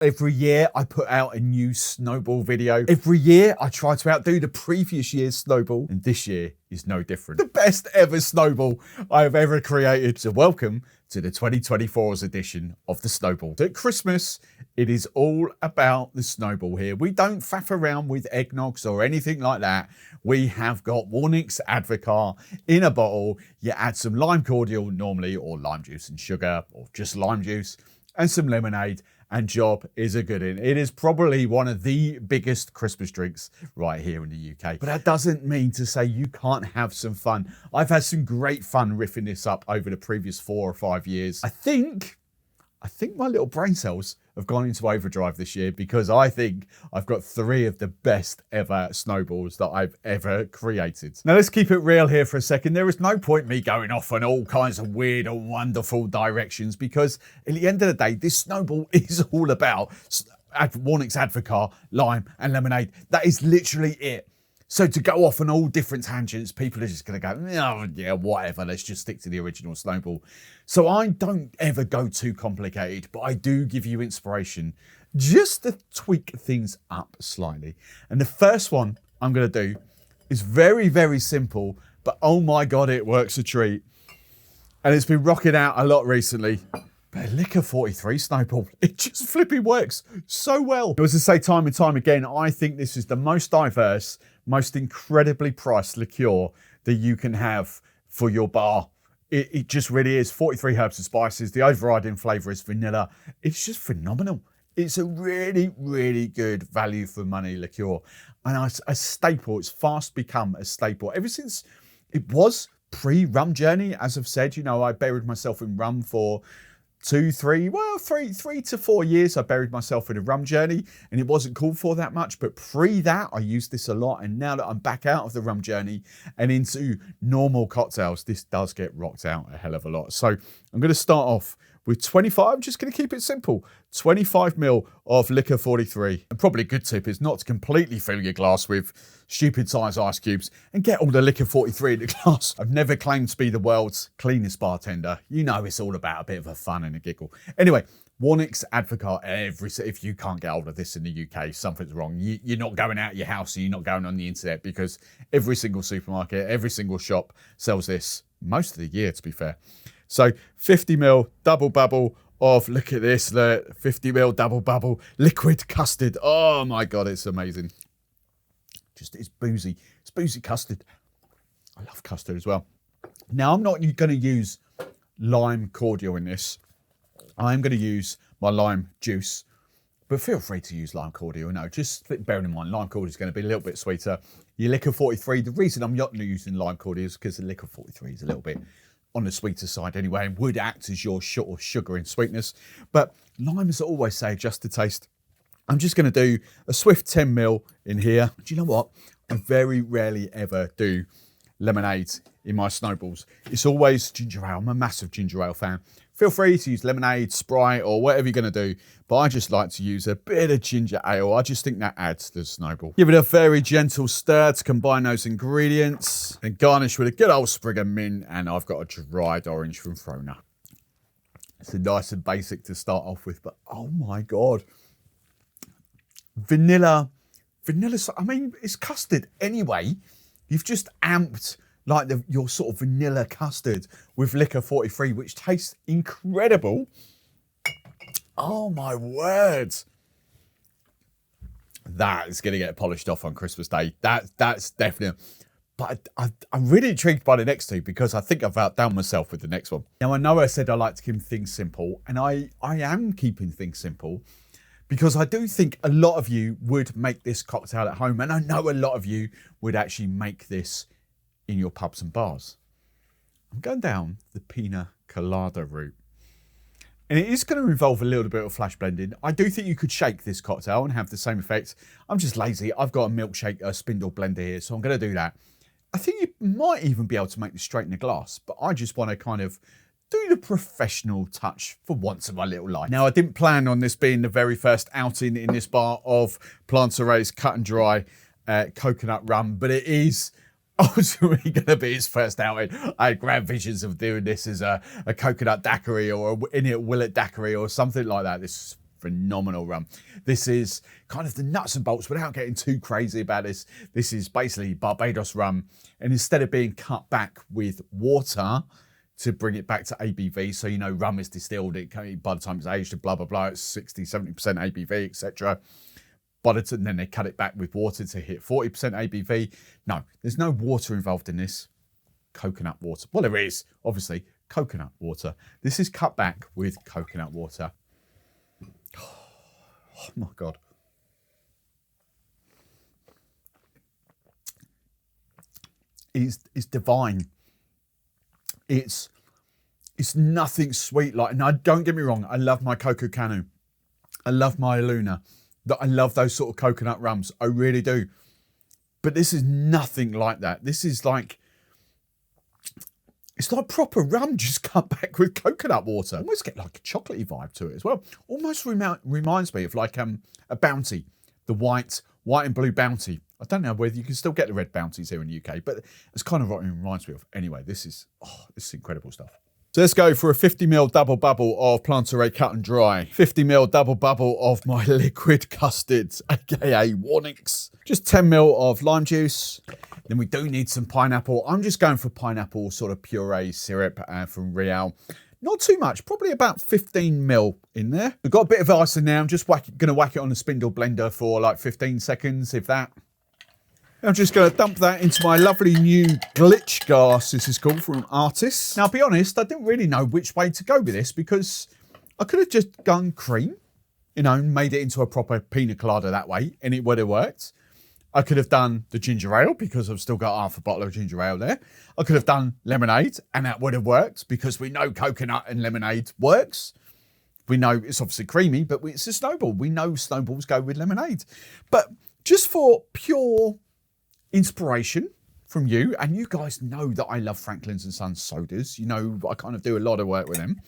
Every year I put out a new Snowball video. Every year I try to outdo the previous year's Snowball, and this year is no different. The best ever Snowball I have ever created. So welcome to the 2024's edition of the Snowball. At Christmas, it is all about the Snowball here. We don't faff around with eggnogs or anything like that. We have got Warninks Advocaat in a bottle. You add some lime cordial normally, or lime juice and sugar, or just lime juice, and some lemonade, and job is a good one. It is probably one of the biggest Christmas drinks right here in the UK. But that doesn't mean to say you can't have some fun. I've had some great fun riffing this up over the previous 4 or 5 years. I think my little brain cells have gone into overdrive this year, because I think I've got 3 of the best ever Snowballs that I've ever created. Now let's keep it real here for a second. There is no point me going off on all kinds of weird and wonderful directions, because at the end of the day, this Snowball is all about Warninks Advocaat, lime and lemonade. That is literally it. So to go off on all different tangents, people are just going to go, oh, yeah, whatever, let's just stick to the original Snowball. So I don't ever go too complicated, but I do give you inspiration just to tweak things up slightly. And the first one I'm going to do is very, very simple, but oh my God, it works a treat. And it's been rocking out a lot recently. But Licor 43 Snowball, it just flipping works so well. As I say time and time again, I think this is the most diverse, most incredibly priced liqueur that you can have for your bar. It just really is. 43 herbs and spices. The overriding flavour is vanilla. It's just phenomenal. It's a really, really good value for money liqueur. And a staple, it's fast become a staple. Ever since it was pre-rum journey, as I've said, you know, I buried myself in rum for 3 to 4 years. I buried myself in a rum journey, and it wasn't called for that much, but pre that I used this a lot. And now that I'm back out of the rum journey and into normal cocktails, this does get rocked out a hell of a lot. So I'm going to start off with 25. I'm just going to keep it simple. 25 ml of Licor 43. And probably a good tip is not to completely fill your glass with stupid size ice cubes and get all the Licor 43 in the glass. I've never claimed to be the world's cleanest bartender. You know, it's all about a bit of a fun and a giggle. Anyway, Warninks Advocaat. If you can't get hold of this in the UK, something's wrong. You're not going out of your house and you're not going on the internet, because every single supermarket, every single shop sells this most of the year, to be fair. So 50 ml double bubble of, look at this, the 50 ml double bubble liquid custard. Oh my God, it's amazing. It's boozy. It's boozy custard. I love custard as well. Now, I'm not going to use lime cordial in this. I'm going to use my lime juice, but feel free to use lime cordial. No, just bearing in mind, lime cordial is going to be a little bit sweeter. Your Licor 43, the reason I'm not using lime cordial is because the Licor 43 is a little bit on the sweeter side anyway, and would act as your sugar and sweetness. But lime, as I always say, adjust to taste. I'm just going to do a swift 10 ml in here. Do you know what? I very rarely ever do lemonade in my Snowballs. It's always ginger ale. I'm a massive ginger ale fan. Feel free to use lemonade, Sprite, or whatever you're going to do, but I just like to use a bit of ginger ale. I just think that adds to the Snowball. Give it a very gentle stir to combine those ingredients, and garnish with a good old sprig of mint, and I've got a dried orange from Frona. It's a nice and basic to start off with, but oh my God. Vanilla, I mean, it's custard anyway. You've just amped like your sort of vanilla custard with Licor 43, which tastes incredible. Oh my word. That is going to get polished off on Christmas Day. That's definitely. But I'm really intrigued by the next two, because I think I've outdone myself with the next one. Now, I know I said I like to keep things simple, and I am keeping things simple, because I do think a lot of you would make this cocktail at home, and I know a lot of you would actually make this in your pubs and bars. I'm going down the Pina Colada route. And it is going to involve a little bit of flash blending. I do think you could shake this cocktail and have the same effect. I'm just lazy. I've got a milkshake, a spindle blender here, so I'm going to do that. I think you might even be able to make this straight in the glass, but I just want to kind of do the professional touch for once in my little life. Now, I didn't plan on this being the very first outing in this bar of Planteray's cut and dry coconut rum, but it is ultimately going to be his first outing. I had grand visions of doing this as a coconut daiquiri or a Willet daiquiri or something like that. This phenomenal rum. This is kind of the nuts and bolts without getting too crazy about this. This is basically Barbados rum. And instead of being cut back with water to bring it back to ABV, so you know rum is distilled, it can, by the time it's aged, blah, blah, blah, it's 60, 70% ABV, etc. But then they cut it back with water to hit 40% ABV. No, there's no water involved in this. Coconut water. Well, there is, obviously, coconut water. This is cut back with coconut water. Oh my God. It's divine. It's nothing sweet like. Now, don't get me wrong. I love my Coco Canu. I love my Luna. I love those sort of coconut rums. I really do. But this is nothing like that. This is like, it's like proper rum just cut back with coconut water. I almost get like a chocolatey vibe to it as well. Almost reminds me of like a Bounty, the white and blue Bounty. I don't know whether you can still get the red Bounties here in the UK, but it's kind of what it reminds me of. Anyway, this is incredible stuff. So let's go for a 50ml double bubble of Planteray cut and dry. 50ml double bubble of my liquid custards, aka Warninks. Just 10ml of lime juice. Then we do need some pineapple. I'm just going for pineapple sort of puree syrup from Real. Not too much, probably about 15ml in there. We've got a bit of ice in there. I'm just going to whack it on the spindle blender for like 15 seconds, if that. I'm just going to dump that into my lovely new glitch glass, this is called, from Artist. Now, I'll be honest, I didn't really know which way to go with this because I could have just gone cream, you know, made it into a proper Pina Colada that way, and it would have worked. I could have done the ginger ale because I've still got half a bottle of ginger ale there. I could have done lemonade, and that would have worked because we know coconut and lemonade works. We know it's obviously creamy, but it's a Snowball. We know Snowballs go with lemonade. But just for pure inspiration from you, and you guys know that I love Franklin's and Sons sodas, you know I kind of do a lot of work with them,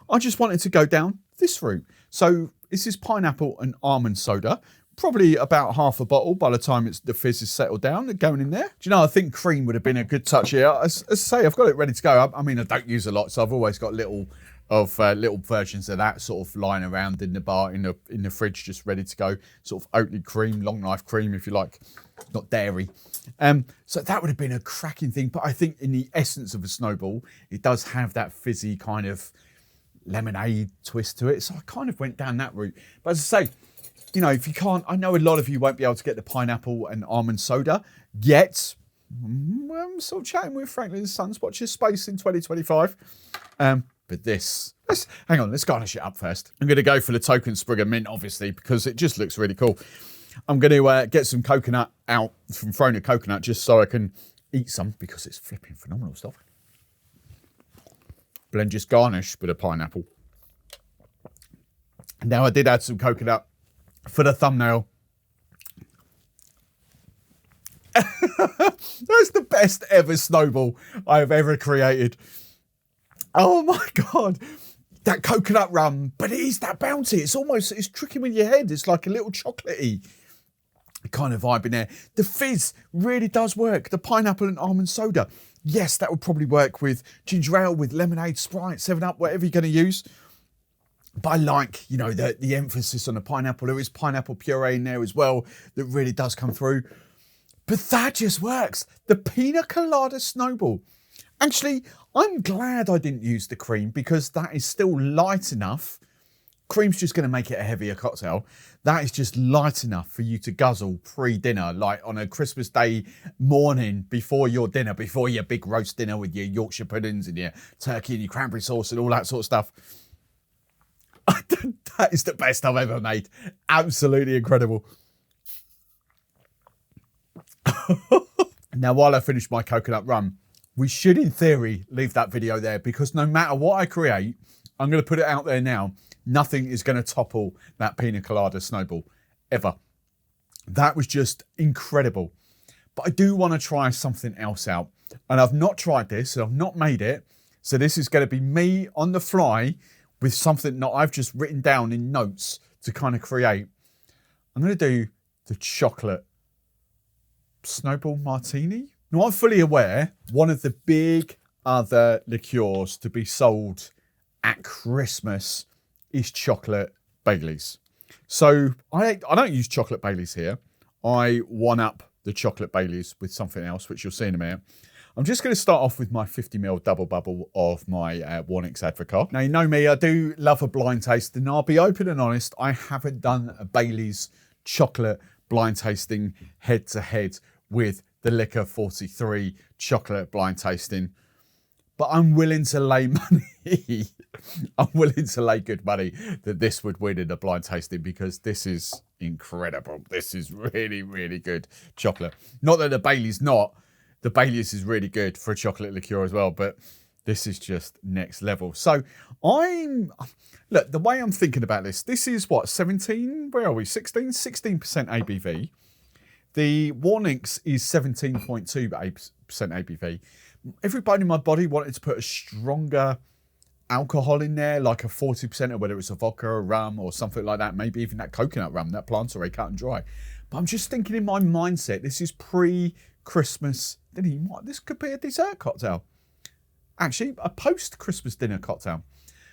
I just wanted to go down this route. So this is pineapple and almond soda, probably about half a bottle by the time the fizz is settled down and going in there. Do you know, I think cream would have been a good touch here. As I say, I've got it ready to go. I mean, I don't use a lot, so I've always got little versions of that sort of lying around in the bar, in the fridge, just ready to go. Sort of Oatly cream, long life cream, if you like, not dairy. So that would have been a cracking thing. But I think in the essence of a Snowball, it does have that fizzy kind of lemonade twist to it. So I kind of went down that route. But as I say, you know, if you can't, I know a lot of you won't be able to get the pineapple and almond soda yet. I'm sort of chatting with Franklin & Sons, watch your space in 2025. But this, hang on, let's garnish it up first. I'm going to go for the token sprig of mint, obviously, because it just looks really cool. I'm going to get some coconut out from throwing a coconut just so I can eat some because it's flipping phenomenal stuff. Blend just garnish with a pineapple. Now I did add some coconut for the thumbnail. That's the best ever Snowball I've ever created. Oh my God. That coconut rum, but it is that bounty. It's tricking with your head. It's like a little chocolatey kind of vibe in there. The fizz really does work. The pineapple and almond soda. Yes, that would probably work with ginger ale, with lemonade, Sprite, 7-Up, whatever you're going to use. But I like, you know, the emphasis on the pineapple. There is pineapple puree in there as well that really does come through. But that just works. The Pina Colada Snowball. Actually, I'm glad I didn't use the cream because that is still light enough. Cream's just going to make it a heavier cocktail. That is just light enough for you to guzzle pre-dinner, like on a Christmas Day morning before your dinner, before your big roast dinner with your Yorkshire puddings and your turkey and your cranberry sauce and all that sort of stuff. That is the best I've ever made. Absolutely incredible. Now, while I finish my coconut rum, we should, in theory, leave that video there because no matter what I create, I'm going to put it out there now. Nothing is going to topple that Pina Colada Snowball, ever. That was just incredible. But I do want to try something else out. And I've not tried this, and I've not made it. So this is going to be me on the fly with something that I've just written down in notes to kind of create. I'm going to do the chocolate Snowball Martini. Now, I'm fully aware one of the big other liqueurs to be sold at Christmas is chocolate Baileys. So I don't use chocolate Baileys here. I one up the chocolate Baileys with something else, which you'll see in a minute. I'm just going to start off with my 50ml double bubble of my Warninks Advocat. Now, you know me, I do love a blind taste, and I'll be open and honest, I haven't done a Baileys chocolate blind tasting head to head with the Licor 43 chocolate blind tasting, but I'm willing to lay money. I'm willing to lay good money that this would win in a blind tasting, because this is incredible. This is really, really good chocolate. Not that the Baileys not. The Baileys is really good for a chocolate liqueur as well, but this is just next level. So look, the way I'm thinking about this is what, 17, where are we, 16 ABV. The Warninks is 17.2% ABV. Everybody in my body wanted to put a stronger alcohol in there, like a 40%, or whether it's a vodka or rum or something like that, maybe even that coconut rum, that Planteray cut and dry. But I'm just thinking in my mindset, this is pre-Christmas. This could be a dessert cocktail. Actually, a post-Christmas dinner cocktail.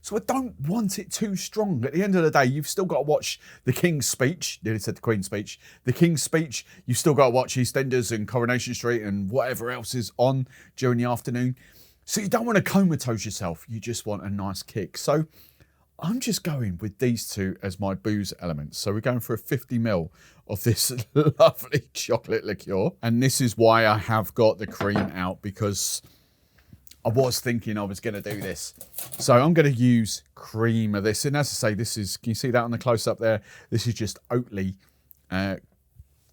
So I don't want it too strong. At the end of the day, you've still got to watch the King's Speech. Nearly said the Queen's Speech. The King's Speech. You've still got to watch EastEnders and Coronation Street and whatever else is on during the afternoon. So you don't want to comatose yourself. You just want a nice kick. So I'm just going with these two as my booze elements. So we're going for a 50ml of this lovely chocolate liqueur. And this is why I have got the cream out, because I was thinking I was going to do this. So I'm going to use cream of this. And as I say, this is, can you see that on the close up there? This is just Oatly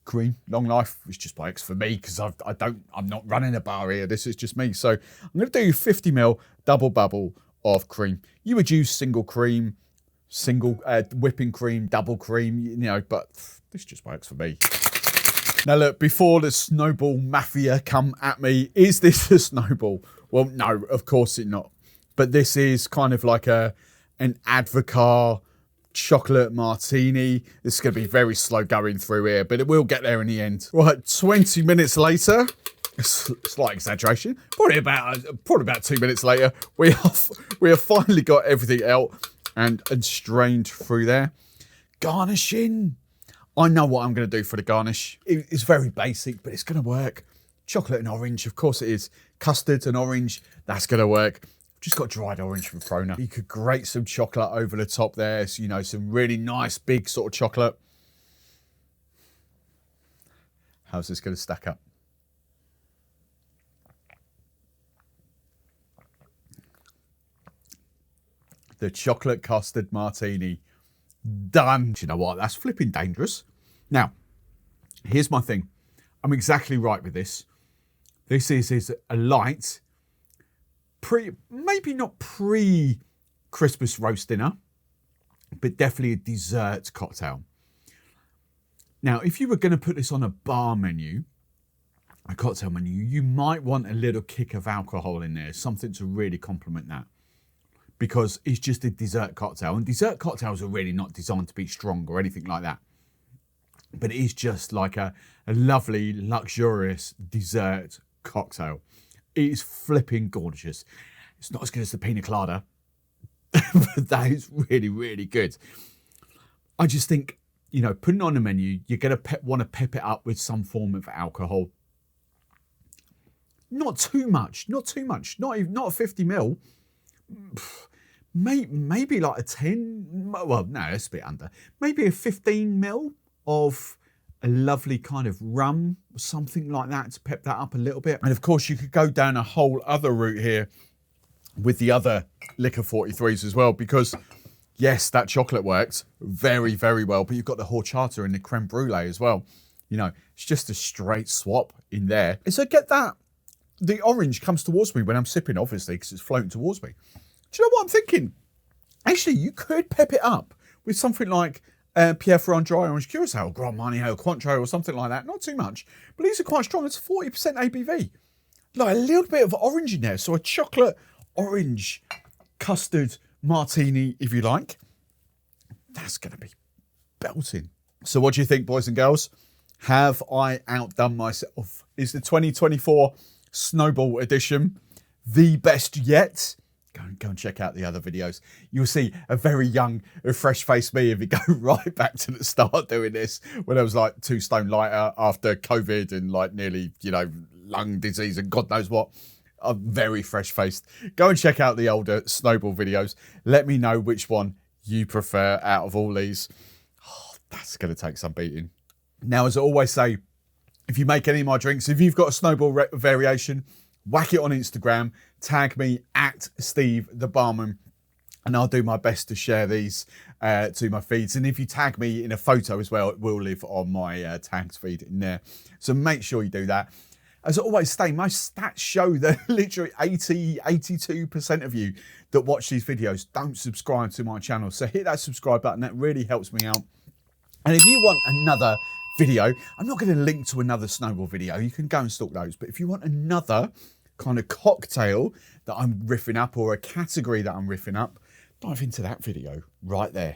cream, long life. It's just by X for me, because I'm not running a bar here. This is just me. So I'm going to do 50ml double bubble of cream. You would use single cream, whipping cream, double cream, you know, but this just works for me. Now look, before the Snowball Mafia come at me, is this a Snowball? Well, no, of course it's not. But this is kind of like an Advocat chocolate Martini. This is going to be very slow going through here, but it will get there in the end. Right, 20 minutes later, slight exaggeration, probably about 2 minutes later, we have finally got everything out and strained through there. Garnishing. I know what I'm going to do for the garnish. It's very basic, but it's going to work. Chocolate and orange, of course it is. Custard and orange, that's going to work. Just got dried orange from Frona. You could grate some chocolate over the top there. So, you know, some really nice, big sort of chocolate. How's this going to stack up? The chocolate custard martini. Done. Do you know what? That's flipping dangerous. Now, here's my thing. I'm exactly right with this. This is a light, maybe not pre-Christmas roast dinner, but definitely a dessert cocktail. Now, if you were going to put this on a bar menu, a cocktail menu, you might want a little kick of alcohol in there, something to really complement that, because it's just a dessert cocktail. And dessert cocktails are really not designed to be strong or anything like that. But it is just like a lovely, luxurious dessert cocktail. It is flipping gorgeous. It's not as good as the Pina Colada, but that is really, really good. I just think, you know, putting on a menu, you're going to want to pep it up with some form of alcohol. Not too much, not too much. Not a 50ml. Maybe like a 10. Well, no, that's a bit under. Maybe a 15ml of a lovely kind of rum or something like that to pep that up a little bit. And of course, you could go down a whole other route here with the other Licor 43s as well, because yes, that chocolate works very, very well, but you've got the horchata and the creme brulee as well. You know, it's just a straight swap in there. And so get that, the orange comes towards me when I'm sipping, obviously, because it's floating towards me. Do you know what I'm thinking? Actually, you could pep it up with something like Pierre Ferrand Dry Orange Curacao, Grand Marnier, Cointreau, or something like that. Not too much, but these are quite strong. It's 40% ABV. Like a little bit of orange in there. So a chocolate orange custard martini, if you like. That's going to be belting. So what do you think, boys and girls? Have I outdone myself? Is the 2024 Snowball edition the best yet? Go and check out the other videos. You'll see a very young, fresh-faced me if you go right back to the start doing this, when I was like 2 stone lighter after COVID and like nearly, you know, lung disease and God knows what. I'm very fresh-faced. Go and check out the older Snowball videos. Let me know which one you prefer out of all these. Oh, that's going to take some beating. Now, as I always say, if you make any of my drinks, if you've got a Snowball variation, whack it on Instagram, tag me at Steve the Barman, and I'll do my best to share these to my feeds. And if you tag me in a photo as well, it will live on my tags feed in there. So make sure you do that. As I always say, my stats show that literally 82% of you that watch these videos don't subscribe to my channel. So hit that subscribe button. That really helps me out. And if you want another video, I'm not going to link to another Snowball video. You can go and stalk those. But if you want another kind of cocktail that I'm riffing up or a category that I'm riffing up, dive into that video right there.